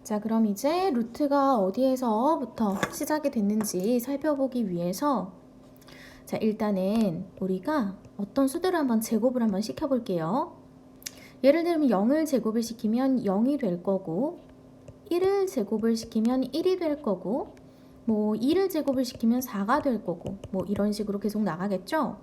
자, 그럼 이제 루트가 어디에서부터 시작이 됐는지 살펴보기 위해서 일단은 우리가 어떤 수들을 한번 제곱을 한번 시켜볼게요. 예를 들면 0을 제곱을 시키면 0이 될 거고 1을 제곱을 시키면 1이 될 거고 2를 제곱을 시키면 4가 될 거고 이런 식으로 계속 나가겠죠?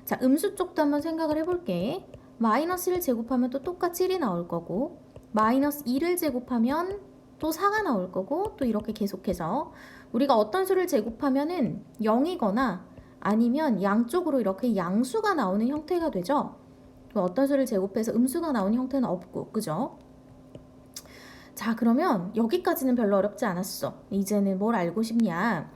자, 음수 쪽도 한번 생각을 해볼게. 마이너스를 제곱하면 또 똑같이 1이 나올 거고 마이너스 2를 제곱하면 또 4가 나올 거고 또 이렇게 계속해서 우리가 어떤 수를 제곱하면은 0이거나 아니면 양쪽으로 이렇게 양수가 나오는 형태가 되죠. 어떤 수를 제곱해서 음수가 나오는 형태는 없고, 그죠? 자, 그러면 여기까지는 별로 어렵지 않았어. 이제는 뭘 알고 싶냐?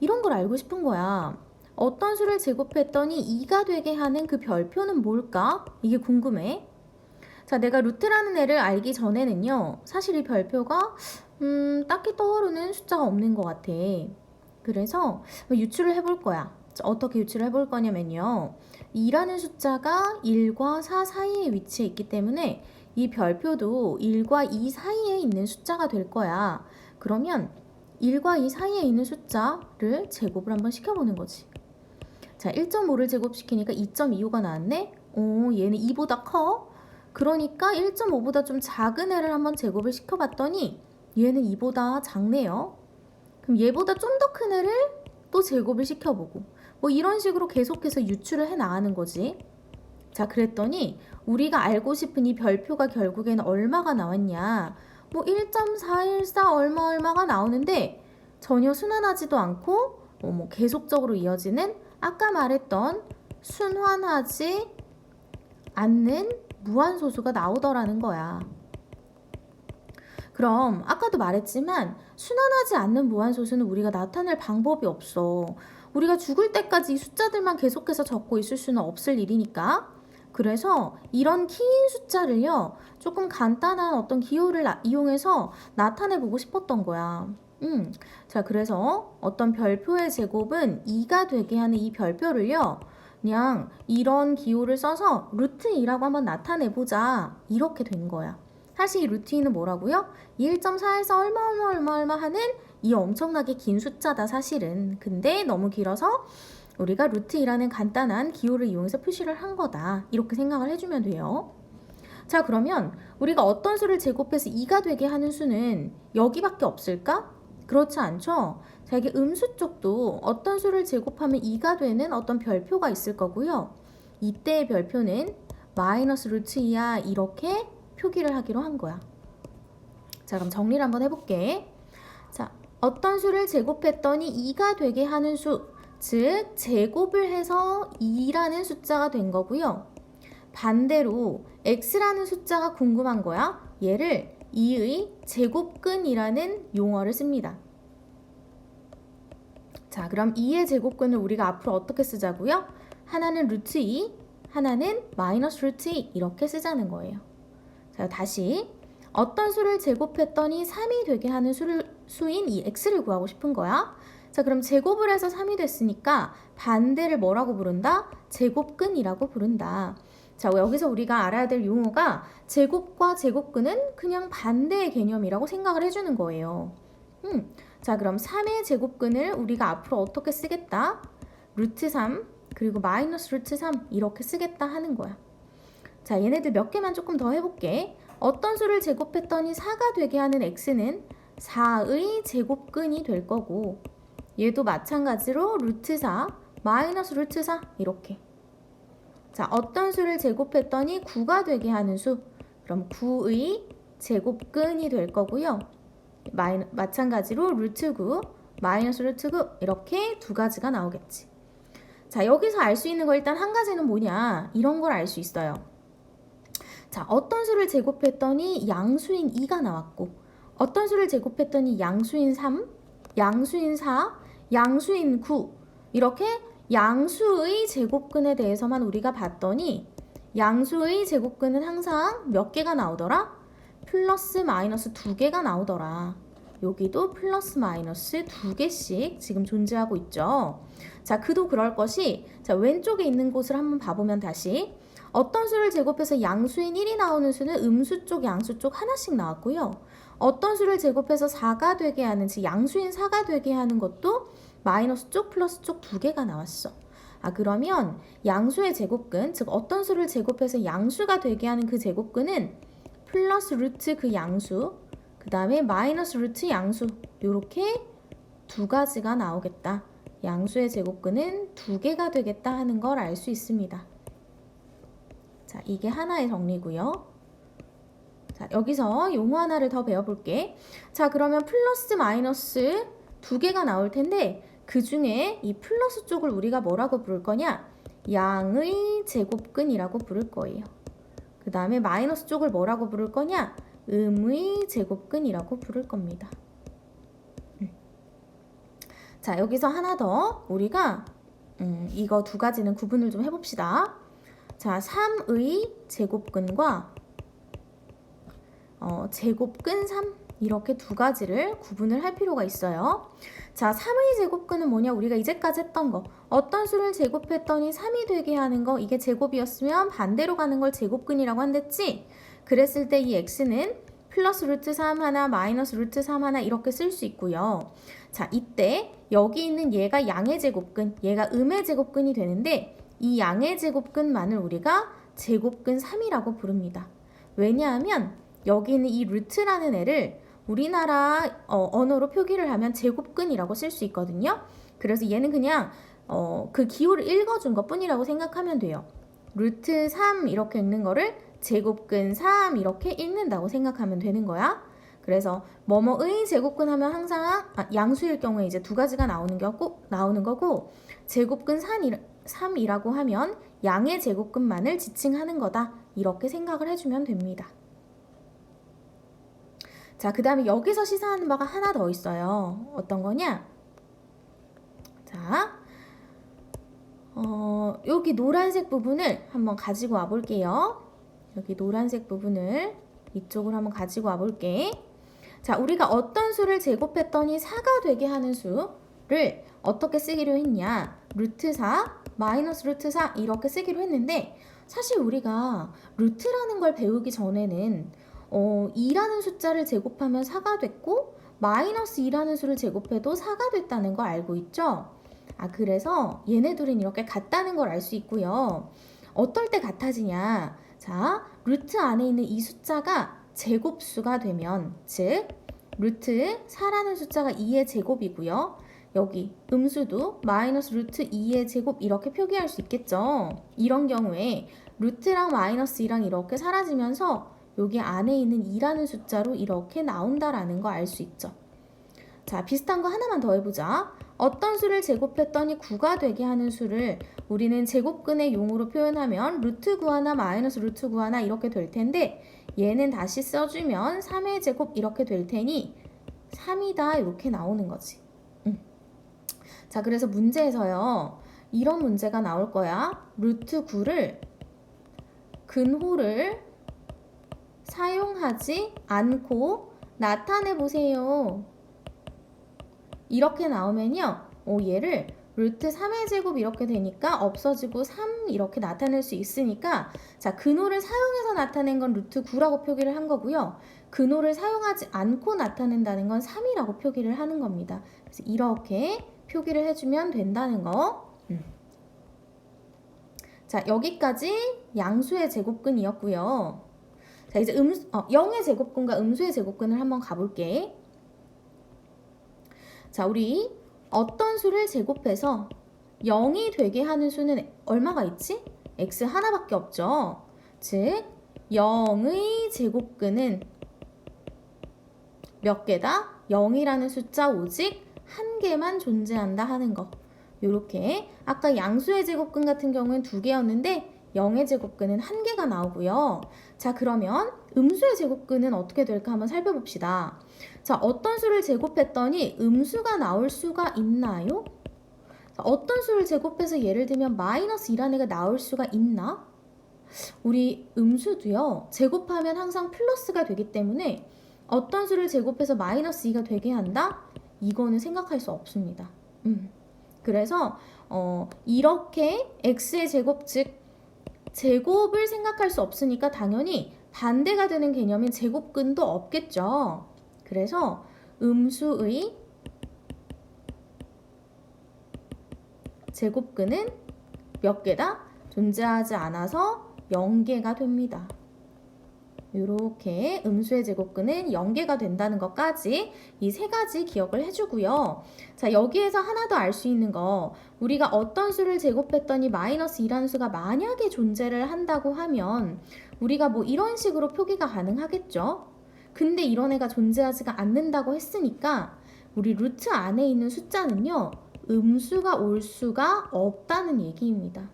이런 걸 알고 싶은 거야. 어떤 수를 제곱했더니 2가 되게 하는 그 별표는 뭘까? 이게 궁금해. 자, 내가 루트라는 애를 알기 전에는요, 사실 이 별표가 딱히 떠오르는 숫자가 없는 것 같아. 그래서 유추를 해볼 거야. 자, 어떻게 유추를 해볼 거냐면요, 2라는 숫자가 1과 4 사이에 위치해 있기 때문에 이 별표도 1과 2 사이에 있는 숫자가 될 거야. 그러면 1과 2 사이에 있는 숫자를 제곱을 한번 시켜보는 거지. 자, 1.5를 제곱시키니까 2.25가 나왔네? 오, 얘는 2보다 커? 그러니까 1.5보다 좀 작은 애를 한번 제곱을 시켜봤더니 얘는 2보다 작네요. 그럼 얘보다 좀 더 큰 애를 또 제곱을 시켜보고 이런 식으로 계속해서 유추를 해 나가는 거지. 자, 그랬더니 우리가 알고 싶은 이 별표가 결국에는 얼마가 나왔냐? 1.414 얼마가 나오는데 전혀 순환하지도 않고 계속적으로 이어지는 아까 말했던 순환하지 않는 무한소수가 나오더라는 거야. 그럼 아까도 말했지만 순환하지 않는 무한소수는 우리가 나타낼 방법이 없어. 우리가 죽을 때까지 이 숫자들만 계속해서 적고 있을 수는 없을 일이니까. 그래서 이런 키인 숫자를요, 조금 간단한 어떤 기호를 이용해서 나타내보고 싶었던 거야. 자, 그래서 어떤 별표의 제곱은 2가 되게 하는 이 별표를요, 그냥 이런 기호를 써서 루트 2라고 한번 나타내보자. 이렇게 된 거야. 사실 이 루트 2는 뭐라고요? 1.4에서 얼마 하는 이 엄청나게 긴 숫자다, 사실은. 근데 너무 길어서 우리가 루트 2라는 간단한 기호를 이용해서 표시를 한 거다. 이렇게 생각을 해주면 돼요. 자, 그러면 우리가 어떤 수를 제곱해서 2가 되게 하는 수는 여기밖에 없을까? 그렇지 않죠? 자, 이게 음수 쪽도 어떤 수를 제곱하면 2가 되는 어떤 별표가 있을 거고요. 이때의 별표는 마이너스 루트 2야, 이렇게 표기를 하기로 한 거야. 자, 그럼 정리를 한번 해볼게. 자, 어떤 수를 제곱했더니 2가 되게 하는 수, 즉 제곱을 해서 2라는 숫자가 된 거고요. 반대로 x라는 숫자가 궁금한 거야. 얘를 2의 제곱근이라는 용어를 씁니다. 자, 그럼 2의 제곱근을 우리가 앞으로 어떻게 쓰자고요? 하나는 루트 2, 하나는 마이너스 루트 2 이렇게 쓰자는 거예요. 자, 다시 어떤 수를 제곱했더니 3이 되게 하는 수인 이 x를 구하고 싶은 거야. 자, 그럼 제곱을 해서 3이 됐으니까 반대를 뭐라고 부른다? 제곱근이라고 부른다. 자, 여기서 우리가 알아야 될 용어가 제곱과 제곱근은 그냥 반대의 개념이라고 생각을 해주는 거예요. 자, 그럼 3의 제곱근을 우리가 앞으로 어떻게 쓰겠다? 루트 3 그리고 마이너스 루트 3 이렇게 쓰겠다 하는 거야. 자, 얘네들 몇 개만 조금 더 해볼게. 어떤 수를 제곱했더니 4가 되게 하는 x는 4의 제곱근이 될 거고, 얘도 마찬가지로 루트 4 마이너스 루트 4 이렇게. 자, 어떤 수를 제곱했더니 9가 되게 하는 수, 그럼 9의 제곱근이 될 거고요. 마찬가지로 루트 9 마이너스 루트 9 이렇게 두 가지가 나오겠지. 자, 여기서 알 수 있는 거 일단 한 가지는 뭐냐, 이런 걸 알 수 있어요. 자, 어떤 수를 제곱했더니 양수인 2가 나왔고, 어떤 수를 제곱했더니 양수인 3, 양수인 4, 양수인 9 이렇게 양수의 제곱근에 대해서만 우리가 봤더니 양수의 제곱근은 항상 몇 개가 나오더라? 플러스 마이너스 2개가 나오더라. 여기도 플러스 마이너스 2개씩 지금 존재하고 있죠. 자, 그도 그럴 것이, 자, 왼쪽에 있는 곳을 한번 봐보면 다시 어떤 수를 제곱해서 양수인 1이 나오는 수는 음수 쪽, 양수 쪽 하나씩 나왔고요. 어떤 수를 제곱해서 4가 되게 하는, 즉 양수인 4가 되게 하는 것도 마이너스 쪽, 플러스 쪽 두 개가 나왔어. 그러면 양수의 제곱근, 즉 어떤 수를 제곱해서 양수가 되게 하는 그 제곱근은 플러스 루트 그 양수, 그 다음에 마이너스 루트 양수, 요렇게 두 가지가 나오겠다. 양수의 제곱근은 두 개가 되겠다 하는 걸 알 수 있습니다. 자, 이게 하나의 정리고요. 자, 여기서 용어 하나를 더 배워볼게. 자, 그러면 플러스 마이너스 두 개가 나올 텐데 그 중에 이 플러스 쪽을 우리가 뭐라고 부를 거냐? 양의 제곱근이라고 부를 거예요. 그 다음에 마이너스 쪽을 뭐라고 부를 거냐? 음의 제곱근이라고 부를 겁니다. 자, 여기서 하나 더 우리가 이거 두 가지는 구분을 좀 해봅시다. 자, 3의 제곱근과 제곱근 3 이렇게 두 가지를 구분을 할 필요가 있어요. 자, 3의 제곱근은 뭐냐? 우리가 이제까지 했던 거. 어떤 수를 제곱했더니 3이 되게 하는 거, 이게 제곱이었으면 반대로 가는 걸 제곱근이라고 한댔지? 그랬을 때 이 x는 플러스 루트 3 하나, 마이너스 루트 3 하나 이렇게 쓸 수 있고요. 자, 이때 여기 있는 얘가 양의 제곱근, 얘가 음의 제곱근이 되는데 이 양의 제곱근만을 우리가 제곱근 3이라고 부릅니다. 왜냐하면 여기 있는 이 루트라는 애를 우리나라 언어로 표기를 하면 제곱근이라고 쓸 수 있거든요. 그래서 얘는 그냥 그 기호를 읽어준 것 뿐이라고 생각하면 돼요. 루트 3 이렇게 읽는 거를 제곱근 3 이렇게 읽는다고 생각하면 되는 거야. 그래서 뭐뭐의 제곱근 하면 항상 양수일 경우에 이제 두 가지가 나오는 거고 제곱근 3이라고 하면 양의 제곱근만을 지칭하는 거다. 이렇게 생각을 해주면 됩니다. 자, 그 다음에 여기서 시사하는 바가 하나 더 있어요. 어떤 거냐? 자, 여기 노란색 부분을 한번 가지고 와 볼게요. 여기 노란색 부분을 이쪽으로 한번 가지고 와 볼게. 자, 우리가 어떤 수를 제곱했더니 4가 되게 하는 수를 어떻게 쓰기로 했냐? 루트 4, 마이너스 루트 4 이렇게 쓰기로 했는데 사실 우리가 루트라는 걸 배우기 전에는 2라는 숫자를 제곱하면 4가 됐고 마이너스 2라는 수를 제곱해도 4가 됐다는 거 알고 있죠? 그래서 얘네 둘은 이렇게 같다는 걸 알 수 있고요. 어떨 때 같아지냐? 자, 루트 안에 있는 이 숫자가 제곱수가 되면, 즉 루트 4라는 숫자가 2의 제곱이고요. 여기 음수도 마이너스 루트 2의 제곱 이렇게 표기할 수 있겠죠. 이런 경우에 루트랑 마이너스 2랑 이렇게 사라지면서 여기 안에 있는 2라는 숫자로 이렇게 나온다라는 거 알 수 있죠. 자, 비슷한 거 하나만 더 해보자. 어떤 수를 제곱했더니 9가 되게 하는 수를 우리는 제곱근의 용으로 표현하면 루트 9 하나, 마이너스 루트 9 하나 이렇게 될 텐데 얘는 다시 써주면 3의 제곱 이렇게 될 테니 3이다 이렇게 나오는 거지. 자, 그래서 문제에서요. 이런 문제가 나올 거야. 루트 9를 근호를 사용하지 않고 나타내 보세요. 이렇게 나오면요. 얘를 루트 3의 제곱 이렇게 되니까 없어지고 3 이렇게 나타낼 수 있으니까 자, 근호를 사용해서 나타낸 건 루트 9라고 표기를 한 거고요. 근호를 사용하지 않고 나타낸다는 건 3이라고 표기를 하는 겁니다. 그래서 이렇게 표기를 해주면 된다는 거. 자, 여기까지 양수의 제곱근이었고요. 자, 이제 0의 제곱근과 음수의 제곱근을 한번 가볼게. 자, 우리 어떤 수를 제곱해서 0이 되게 하는 수는 얼마가 있지? x 하나밖에 없죠. 즉 0의 제곱근은 몇 개다? 0이라는 숫자 오직 한 개만 존재한다 하는 거. 요렇게 아까 양수의 제곱근 같은 경우는 두 개였는데 0의 제곱근은 한 개가 나오고요. 자, 그러면 음수의 제곱근은 어떻게 될까 한번 살펴봅시다. 자, 어떤 수를 제곱했더니 음수가 나올 수가 있나요? 자, 어떤 수를 제곱해서 예를 들면 마이너스 2라는 애가 나올 수가 있나? 우리 음수도요. 제곱하면 항상 플러스가 되기 때문에 어떤 수를 제곱해서 마이너스 2가 되게 한다? 이거는 생각할 수 없습니다. 그래서 이렇게 x의 제곱 즉 제곱을 생각할 수 없으니까 당연히 반대가 되는 개념인 제곱근도 없겠죠. 그래서 음수의 제곱근은 몇 개다? 존재하지 않아서 0개가 됩니다. 이렇게 음수의 제곱근은 0개가 된다는 것까지 이 세 가지 기억을 해주고요. 자, 여기에서 하나 더 알 수 있는 거, 우리가 어떤 수를 제곱했더니 마이너스 2라는 수가 만약에 존재를 한다고 하면 우리가 뭐 이런 식으로 표기가 가능하겠죠? 근데 이런 애가 존재하지가 않는다고 했으니까 우리 루트 안에 있는 숫자는요, 음수가 올 수가 없다는 얘기입니다.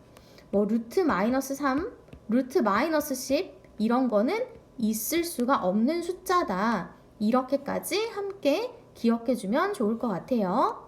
뭐 루트 마이너스 3, 루트 마이너스 10 이런 거는 있을 수가 없는 숫자다. 이렇게까지 함께 기억해주면 좋을 것 같아요.